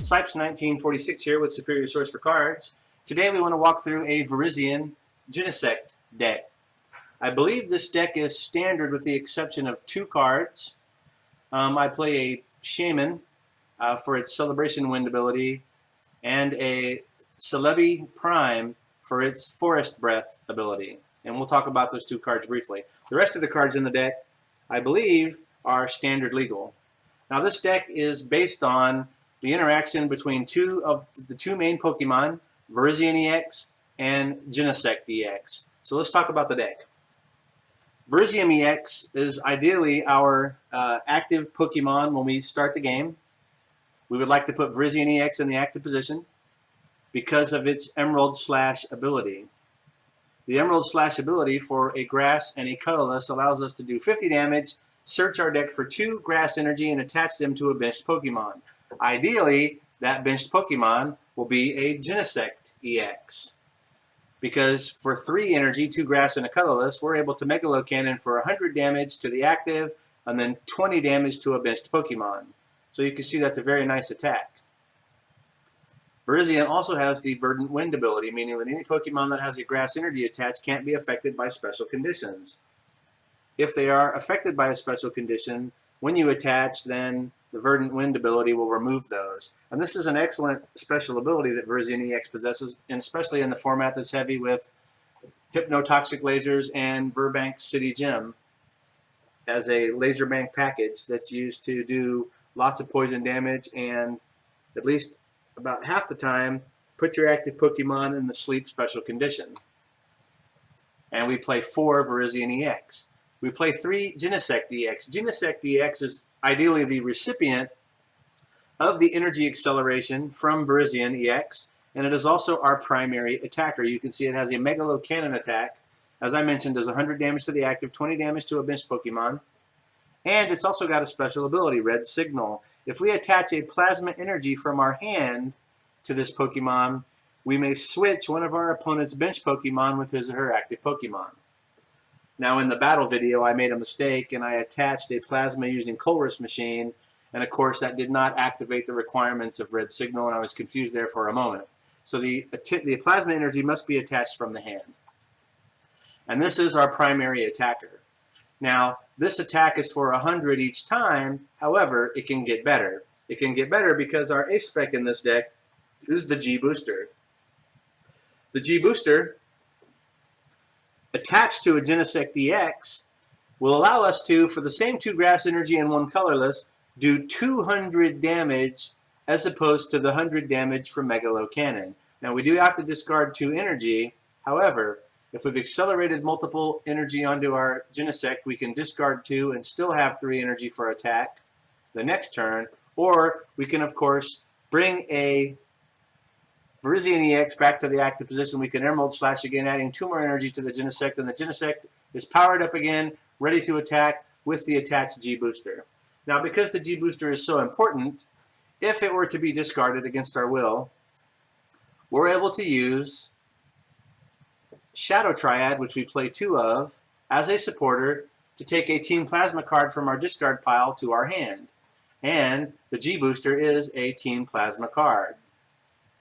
Sipes 1946 here with Superior Source for Cards. Today we want to walk through a Virizion Genesect deck. I believe this deck is standard with the exception of two cards. I play a Shaman for its Celebration Wind ability and a Celebi Prime for its Forest Breath ability. And we'll talk about those two cards briefly. The rest of the cards in the deck, I believe, are standard legal. Now this deck is based on the interaction between two of the two main Pokemon, Virizion EX and Genesect EX. So let's talk about the deck. Virizion EX is ideally our active Pokemon when we start the game. We would like to put Virizion EX in the active position because of its Emerald Slash ability. The Emerald Slash ability for a Grass and a Colorless allows us to do 50 damage, search our deck for 2 Grass energy, and attach them to a benched Pokemon. Ideally, that benched Pokemon will be a Genesect EX. Because for 3 energy, 2 Grass and a Colorless, we're able to Megalo Cannon for 100 damage to the active, and then 20 damage to a benched Pokemon. So you can see that's a very nice attack. Virizion also has the Verdant Wind ability, meaning that any Pokemon that has a Grass energy attached can't be affected by special conditions. If they are affected by a special condition, when you attach, then the Verdant Wind ability will remove those. And this is an excellent special ability that Virizion EX possesses, and especially in the format that's heavy with Hypnotoxic Lasers and Verbank City Gym as a laser bank package that's used to do lots of poison damage and at least about half the time put your active Pokemon in the sleep special condition. And we play 4 Virizion EX. We play 3 Genesect EX. Genesect EX is ideally the recipient of the energy acceleration from Virizion EX, and it is also our primary attacker. You can see it has a Megalo Cannon attack. As I mentioned, does 100 damage to the active, 20 damage to a benched Pokemon. And it's also got a special ability, Red Signal. If we attach a plasma energy from our hand to this Pokemon, we may switch one of our opponent's bench Pokemon with his or her active Pokemon. Now in the battle video, I made a mistake and I attached a plasma using Colress Machine, and of course that did not activate the requirements of Red Signal, and I was confused there for a moment. So the plasma energy must be attached from the hand. And this is our primary attacker. Now, this attack is for 100 each time. However, it can get better. It can get better because our ace spec in this deck is the G Booster. The G Booster, attached to a Genesect EX, will allow us to, for the same 2 Grass energy and 1 Colorless, do 200 damage as opposed to the 100 damage from Megalo Cannon. Now, we do have to discard 2 energy. However, if we've accelerated multiple energy onto our Genesect, we can discard 2 and still have 3 energy for attack the next turn. Or we can, of course, bring a Virizion EX back to the active position. We can Emerald Slash again, adding 2 more energy to the Genesect, and the Genesect is powered up again, ready to attack with the attached G Booster. Now, because the G Booster is so important, if it were to be discarded against our will, we're able to use Shadow Triad, which we play 2 of, as a supporter to take a Team Plasma card from our discard pile to our hand. And the G Booster is a Team Plasma card,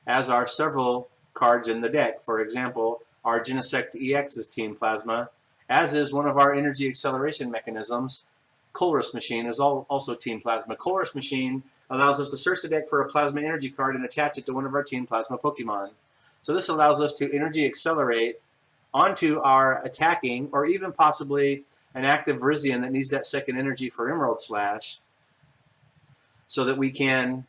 as are several cards in the deck. For example, our Genesect EX is Team Plasma, as is one of our energy acceleration mechanisms. Colress Machine is also Team Plasma. Colress Machine allows us to search the deck for a Plasma energy card and attach it to one of our Team Plasma Pokemon. So this allows us to energy accelerate onto our attacking, or even possibly an active Virizion that needs that second energy for Emerald Slash, so that we can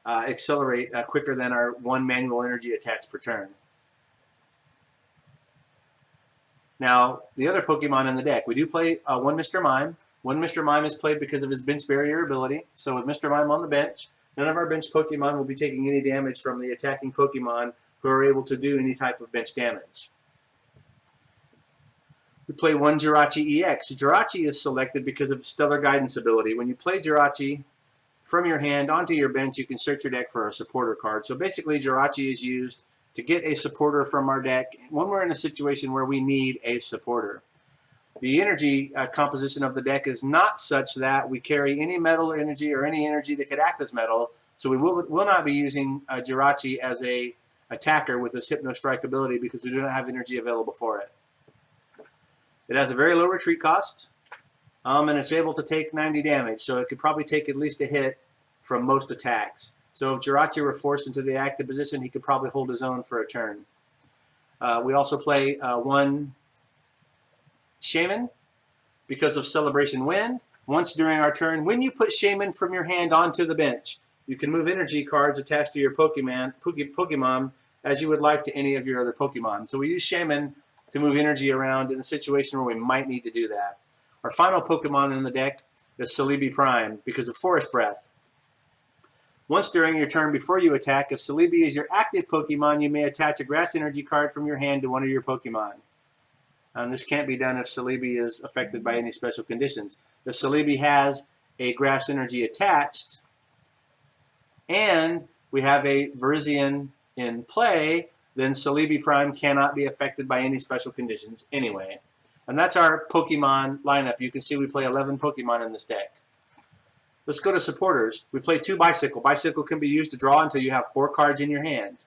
accelerate quicker than our 1 manual energy attacks per turn. Now, the other Pokemon in the deck, we do play 1 Mr. Mime. 1 Mr. Mime is played because of his bench barrier ability. So with Mr. Mime on the bench, none of our bench Pokemon will be taking any damage from the attacking Pokemon who are able to do any type of bench damage. We play 1 Jirachi EX. Jirachi is selected because of Stellar Guidance ability. When you play Jirachi from your hand onto your bench, you can search your deck for a supporter card. So basically, Jirachi is used to get a supporter from our deck when we're in a situation where we need a supporter. the energy composition of the deck is not such that we carry any metal energy or any energy that could act as metal. So we will not be using Jirachi as a attacker with this Hypno Strike ability because we do not have energy available for it. It has a very low retreat cost, and it's able to take 90 damage, so it could probably take at least a hit from most attacks. So if Jirachi were forced into the active position, he could probably hold his own for a turn. We also play one Shaman because of Celebration Wind. Once during our turn, when you put Shaman from your hand onto the bench, you can move energy cards attached to your Pokemon as you would like to any of your other Pokemon. So we use Shaman to move energy around in a situation where we might need to do that. Our final Pokemon in the deck is Celebi Prime because of Forest Breath. Once during your turn before you attack, if Celebi is your active Pokemon, you may attach a Grass Energy card from your hand to one of your Pokemon. This can't be done if Celebi is affected by any special conditions. If Celebi has a Grass Energy attached, and we have a Virizion in play, then Celebi Prime cannot be affected by any special conditions anyway. And that's our Pokemon lineup. You can see we play 11 Pokemon in this deck. Let's go to supporters. We play 2 Bicycle. Bicycle can be used to draw until you have 4 cards in your hand.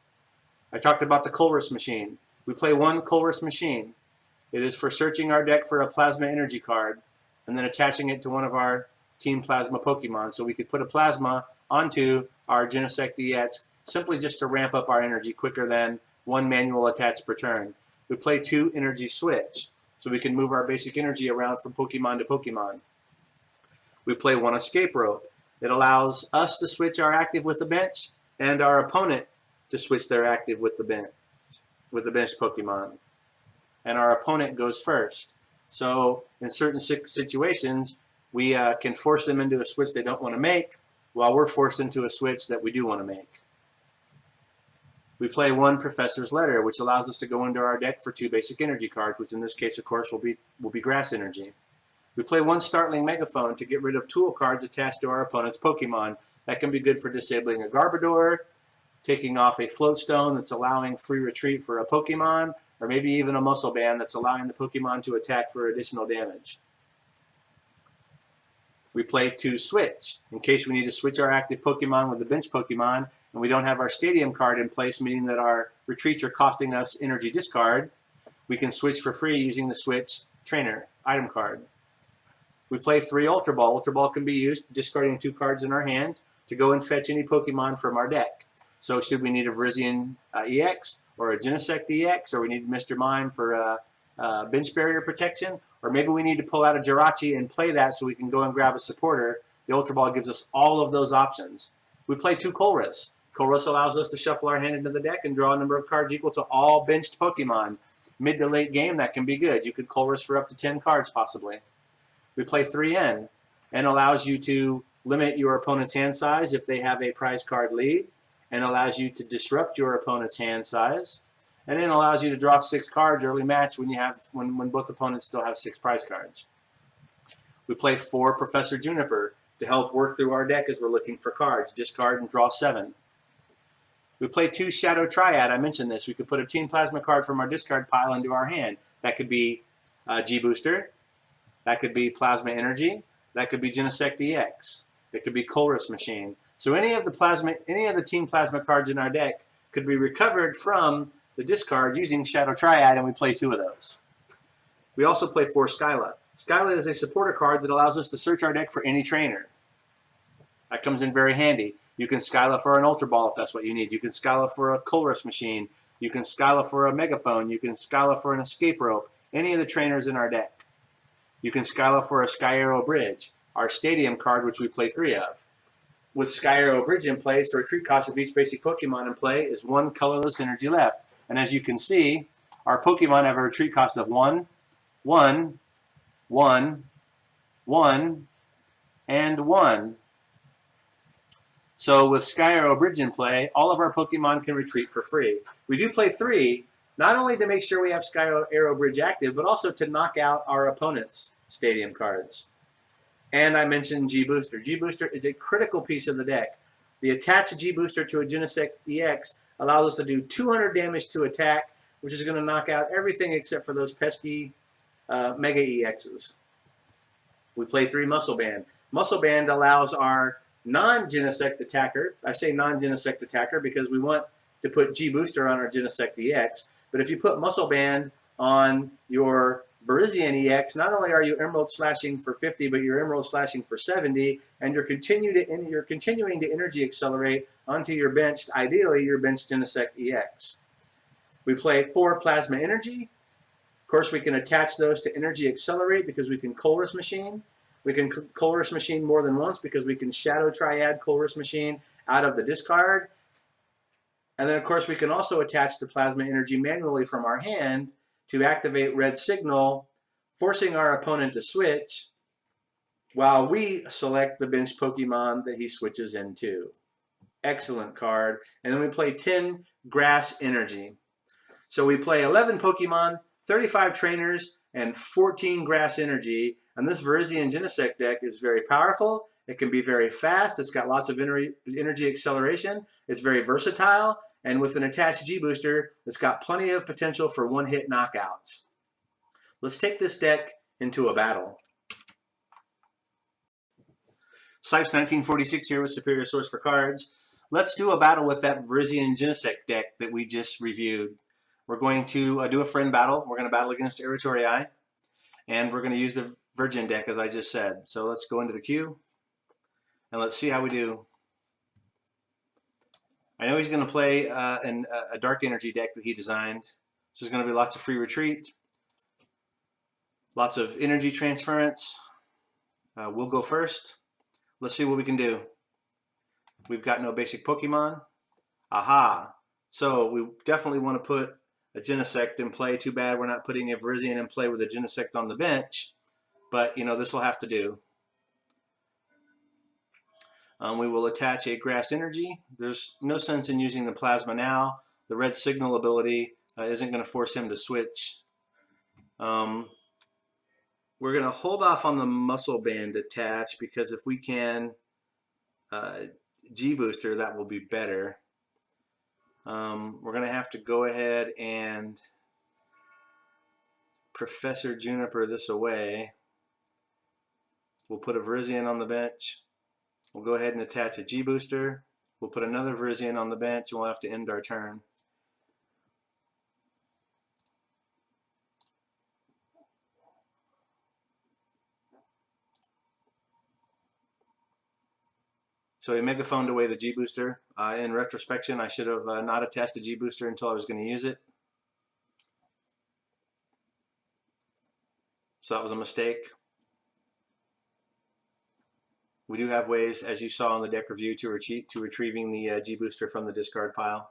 I talked about the Colress machine. We play 1 Colress machine. It is for searching our deck for a Plasma Energy card and then attaching it to one of our Team Plasma Pokemon. So we could put a Plasma onto our Genesect EX simply just to ramp up our energy quicker than 1 manual attach per turn. We play 2 Energy Switch, so we can move our basic energy around from Pokemon to Pokemon. We play 1 Escape Rope. It allows us to switch our active with the bench and our opponent to switch their active with the bench Pokemon. And our opponent goes first. So in certain situations, we can force them into a switch they don't want to make, while we're forced into a switch that we do want to make. We play 1 Professor's Letter, which allows us to go into our deck for 2 basic energy cards, which in this case, of course, will be Grass Energy. We play 1 Startling Megaphone to get rid of tool cards attached to our opponent's Pokemon. That can be good for disabling a Garbodor, taking off a Float Stone that's allowing free retreat for a Pokemon, or maybe even a Muscle Band that's allowing the Pokemon to attack for additional damage. We play 2 Switch, in case we need to switch our active Pokemon with the bench Pokemon, and we don't have our Stadium card in place, meaning that our retreats are costing us energy discard. We can switch for free using the Switch Trainer item card. We play 3 Ultra Ball. Ultra Ball can be used discarding 2 cards in our hand to go and fetch any Pokemon from our deck. So should we need a Virizion EX or a Genesect EX, or we need Mr. Mime for bench barrier protection, or maybe we need to pull out a Jirachi and play that so we can go and grab a supporter, the Ultra Ball gives us all of those options. We play 2 Colress. Colress allows us to shuffle our hand into the deck and draw a number of cards equal to all benched Pokemon. Mid to late game, that can be good. You could Colress for up to 10 cards, possibly. We play 3 N. N allows you to limit your opponent's hand size if they have a prize card lead, and allows you to disrupt your opponent's hand size, and then allows you to draw 6 cards early match when both opponents still have 6 prize cards. We play 4 Professor Juniper to help work through our deck as we're looking for cards. Discard and draw 7. We play 2 Shadow Triad. I mentioned this. We could put a Team Plasma card from our discard pile into our hand. That could be G-Booster. That could be Plasma Energy. That could be Genesect EX. It could be Colress Machine. So any of the Team Plasma cards in our deck could be recovered from the discard using Shadow Triad, and we play 2 of those. We also play 4 Scylla. Scylla is a supporter card that allows us to search our deck for any trainer. That comes in very handy. You can Scylla for an Ultra Ball if that's what you need. You can Scylla for a Colress Machine. You can Scylla for a Megaphone. You can Scylla for an Escape Rope. Any of the trainers in our deck. You can Scylla for a Sky Arrow Bridge, our Stadium card, which we play 3 of. With Sky Arrow Bridge in place, the retreat cost of each basic Pokemon in play is 1 colorless energy left. And as you can see, our Pokemon have a retreat cost of 1, 1, 1, 1, and 1. So with Sky Arrow Bridge in play, all of our Pokemon can retreat for free. We do play 3, not only to make sure we have Sky Arrow Bridge active, but also to knock out our opponent's Stadium cards. And I mentioned G-Booster. G-Booster is a critical piece of the deck. The attached G-Booster to a Genesect EX allows us to do 200 damage to attack, which is going to knock out everything except for those pesky Mega EXs. We play 3 Muscle Band. Muscle Band allows our non-Genesect attacker, I say non-Genesect attacker because we want to put G Booster on our Genesect EX, but if you put Muscle Band on your Virizion EX, not only are you emerald slashing for 50, but you're emerald slashing for 70, and you're continuing to energy accelerate onto your benched, ideally your benched Genesect EX. We play 4 Plasma Energy. Of course, we can attach those to Energy Accelerate because we can Colress Machine. We can Colress Machine more than once because we can Shadow Triad Colress Machine out of the discard. And then, of course, we can also attach the Plasma Energy manually from our hand to activate Red Signal, forcing our opponent to switch while we select the bench Pokemon that he switches into. Excellent card. And then we play 10 Grass Energy. So we play 11 Pokemon, 35 trainers, and 14 Grass Energy. And this Virizion Genesect deck is very powerful. It can be very fast. It's got lots of energy acceleration. It's very versatile. And with an attached G Booster, it's got plenty of potential for one-hit knockouts. Let's take this deck into a battle. Sipes 1946 here with Superior Source for Cards. Let's do a battle with that Virizion Genesect deck that we just reviewed. We're going to do a friend battle. We're going to battle against Irritorii, and we're going to use the Virgin deck as I just said. So let's go into the queue, and let's see how we do. I know he's going to play a Dark Energy deck that he designed. So there's going to be lots of free retreat, lots of energy transference. We'll go first. Let's see what we can do. We've got no basic Pokemon. Aha! So we definitely want to put a Genesect in play. Too bad we're not putting a Virizion in play with a Genesect on the bench. But, you know, this will have to do. We will attach a Grass Energy. There's no sense in using the Plasma now. The Red Signal ability isn't going to force him to switch. We're going to hold off on the Muscle Band attach because if we can G Booster, that will be better. We're going to have to go ahead and Professor Juniper this away. We'll put a Virizion on the bench. We'll go ahead and attach a G Booster. We'll put another Virizion on the bench and we'll have to end our turn. So he megaphoned away the G Booster. In retrospection, I should have not attached the G Booster until I was going to use it. So that was a mistake. We do have ways, as you saw in the deck review, to retrieving the G Booster from the discard pile.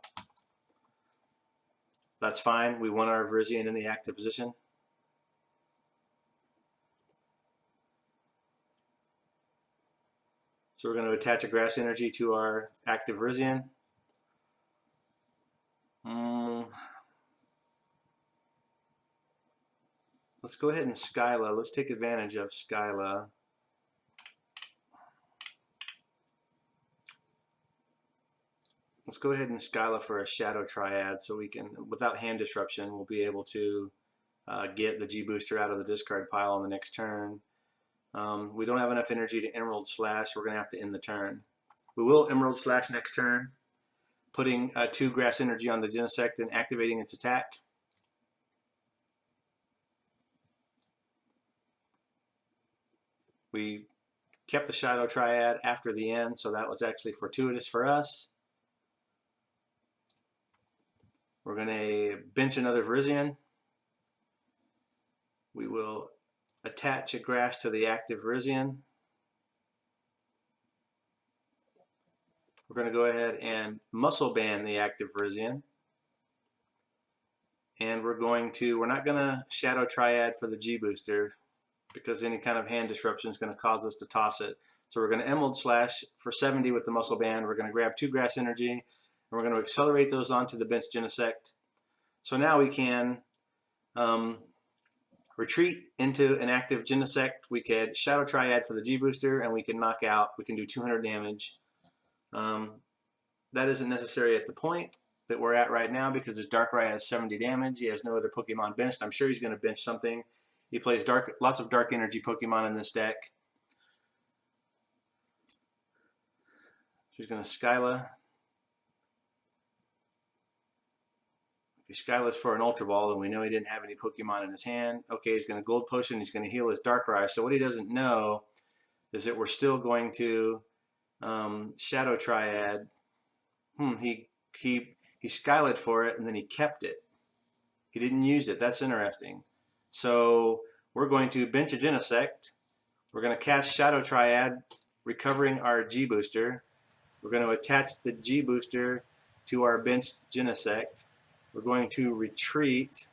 That's fine. We want our Virizion in the active position. So we're going to attach a Grass Energy to our active Virizion. Let's go ahead and Scylla. Let's take advantage of Scylla. Let's go ahead and Scylla for a Shadow Triad so we can, without hand disruption, we'll be able to get the G Booster out of the discard pile on the next turn. We don't have enough energy to Emerald Slash, so we're going to have to end the turn. We will Emerald Slash next turn, putting 2 Grass Energy on the Genesect and activating its attack. We kept the Shadow Triad after the end, so that was actually fortuitous for us. We're going to bench another Virizion. We will attach a Grass to the active Virizion. We're going to go ahead and Muscle Band the active Virizion. And we're not going to Shadow Triad for the G Booster because any kind of hand disruption is going to cause us to toss it. So we're going to Emerald Slash for 70 with the Muscle Band. We're going to grab 2 Grass Energy, and we're going to accelerate those onto the bench Genesect. So now we can retreat into an active Genesect. We could Shadow Triad for the G Booster, and we can knock out. We can do 200 damage. That isn't necessary at the point that we're at right now because his Darkrai has 70 damage. He has no other Pokemon benched. I'm sure he's going to bench something. He plays lots of dark energy Pokemon in this deck. He's going to Scylla. If he Scylla's for an Ultra Ball, then we know he didn't have any Pokemon in his hand. Okay, he's going to Gold Potion. He's going to heal his Darkrai. So what he doesn't know is that we're still going to Shadow Triad. He Skylit for it, and then he kept it. He didn't use it. That's interesting. So we're going to bench a Genesect. We're going to cast Shadow Triad, recovering our G Booster. We're going to attach the G Booster to our benched Genesect. We're going to retreat,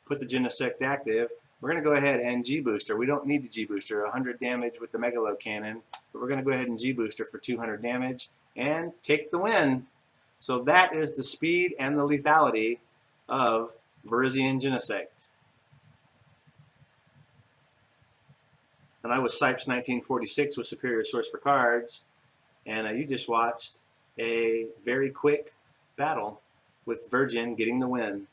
put the Genesect active. We're going to go ahead and G Booster. We don't need the G Booster, 100 damage with the Megalo Cannon, but we're going to go ahead and G Booster for 200 damage and take the win. So that is the speed and the lethality of Virizion Genesect. And I was Sipes 1946 with Superior Source for Cards. And you just watched a very quick battle with Virgin getting the win.